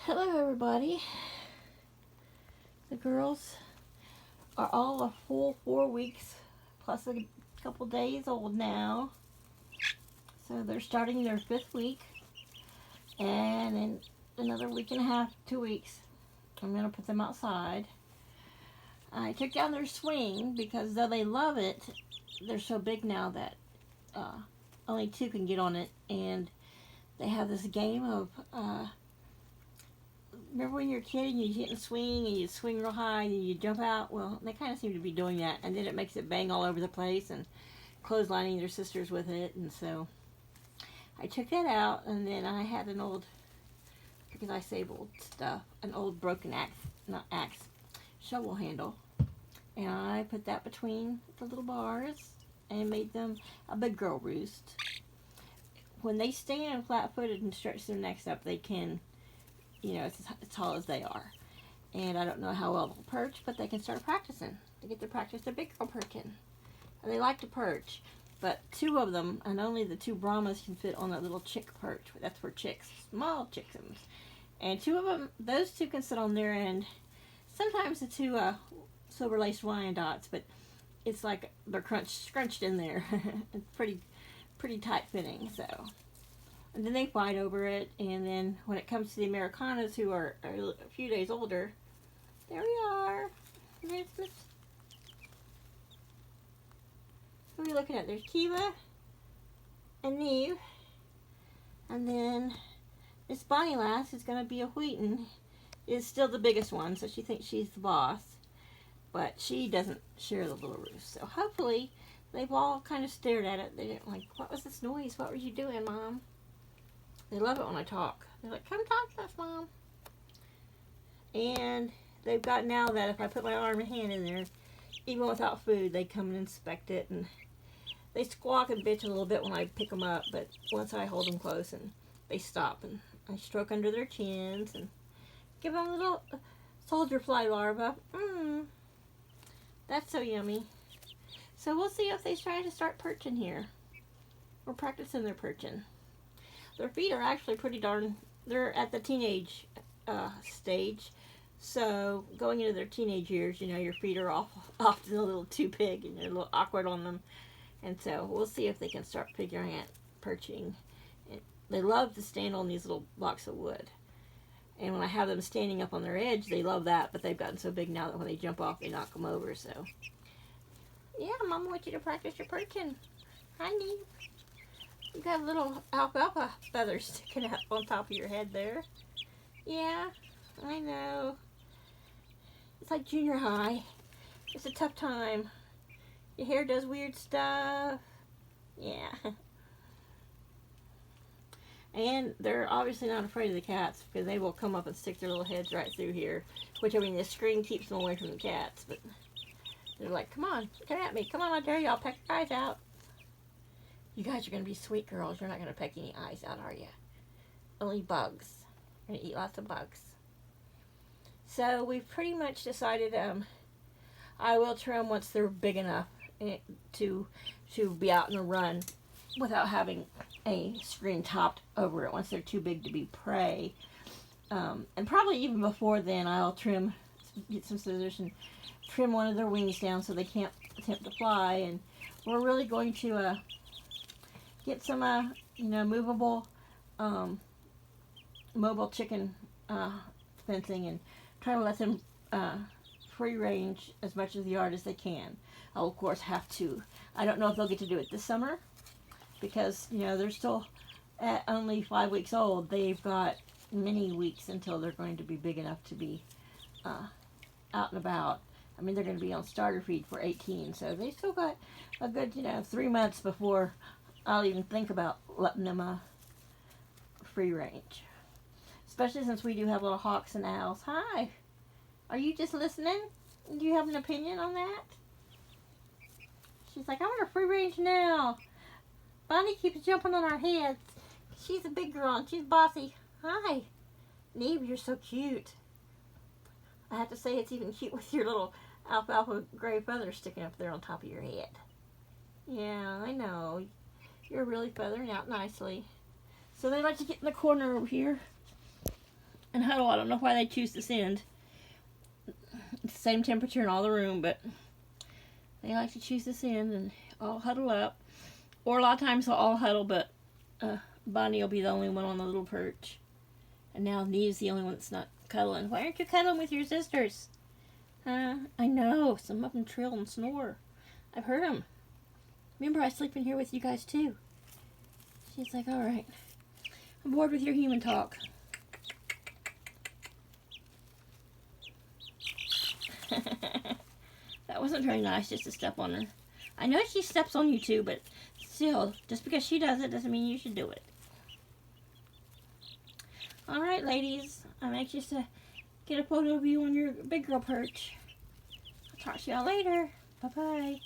Hello everybody. The girls are all a full 4 weeks plus a couple days old now. So they're starting their 5th week. And in another week and a half, 2 weeks, I'm going to put them outside. I took down their swing because though they love it, they're so big now that only 2 can get on it. And they have this game of remember when you're a kid and you get in a swing and you swing real high and you jump out? Well, they kind of seem to be doing that, and then it makes it bang all over the place and clotheslining their sisters with it. And so I took that out, and then I had an old, because I save old stuff, an old broken shovel handle, and I put that between the little bars and made them a big girl roost. When they stand flat-footed and stretch their necks up, they can, it's as tall as they are. And I don't know how well they'll perch, but they can start practicing. They get to practice their big girl perching. And they like to perch. But 2 of them, and only the 2 Brahmas can fit on that little chick perch. That's for chicks, small chickens. And 2 of them, those 2 can sit on their end. Sometimes the 2 silver laced Wyandottes, but it's like they're scrunched in there. It's pretty tight fitting, so. And then they fight over it, and then when it comes to the Americanas, who are a few days older, there we are. There's Miss. Who are we looking at? There's Kiva and Neve, and then Miss Bonnie Lass, who's going to be a Wheaton, is still the biggest one, so she thinks she's the boss, but she doesn't share the little roost. So hopefully they've all kind of stared at it. They didn't like, what was this noise? What were you doing, Mom? They love it when I talk. They're like, come talk to us, Mom. And they've got now that if I put my arm and hand in there, even without food, they come and inspect it. And they squawk and bitch a little bit when I pick them up, but once I hold them close, and they stop. And I stroke under their chins and give them a little soldier fly larva. That's so yummy. So we'll see if they try to start perching here. We're practicing their perching. Their feet are actually pretty darn, they're at the teenage stage. So going into their teenage years, your feet are often a little too big and you're a little awkward on them. And so we'll see if they can start figuring out perching. They love to stand on these little blocks of wood. And when I have them standing up on their edge, they love that, but they've gotten so big now that when they jump off, they knock them over. So, yeah, Mom wants you to practice your perching. Honey. You got little alfalfa feathers sticking out on top of your head there. Yeah, I know. It's like junior high. It's a tough time. Your hair does weird stuff. Yeah. And they're obviously not afraid of the cats because they will come up and stick their little heads right through here. Which, I mean, the screen keeps them away from the cats. But they're like, come on, come at me. Come on, I dare you. I'll peck your eyes out. You guys are going to be sweet girls. You're not going to peck any eyes out, are you? Only bugs. You're going to eat lots of bugs. So we've pretty much decided I will trim once they're big enough to be out in a run without having a screen topped over it once they're too big to be prey. And probably even before then, I'll get some scissors and trim one of their wings down so they can't attempt to fly. And we're really going to get some, movable, mobile chicken fencing and try to let them free range as much of the yard as they can. I'll, of course, have to. I don't know if they'll get to do it this summer because, they're still at only 5 weeks old. They've got many weeks until they're going to be big enough to be out and about. I mean, they're going to be on starter feed for 18, so they still got a good, 3 months before I'll even think about letting them free range. Especially since we do have little hawks and owls. Hi. Are you just listening? Do you have an opinion on that? She's like, I want her free range now. Bonnie keeps jumping on our heads. She's a big girl and she's bossy. Hi. Neve, you're so cute. I have to say it's even cute with your little alfalfa gray feathers sticking up there on top of your head. Yeah, I know. You're really feathering out nicely. So they like to get in the corner over here and huddle. I don't know why they choose this end. It's the same temperature in all the room, but they like to choose this end and all huddle up. Or a lot of times they'll all huddle, but Bonnie will be the only one on the little perch. And now Neve's the only one that's not cuddling. Why aren't you cuddling with your sisters? I know. Some of them trill and snore. I've heard them. Remember, I sleep in here with you guys too. She's like, all right. I'm bored with your human talk. That wasn't very nice just to step on her. I know she steps on you too, but still, just because she does it doesn't mean you should do it. All right, ladies. I'm anxious to get a photo of you on your big girl perch. I'll talk to y'all later. Bye-bye.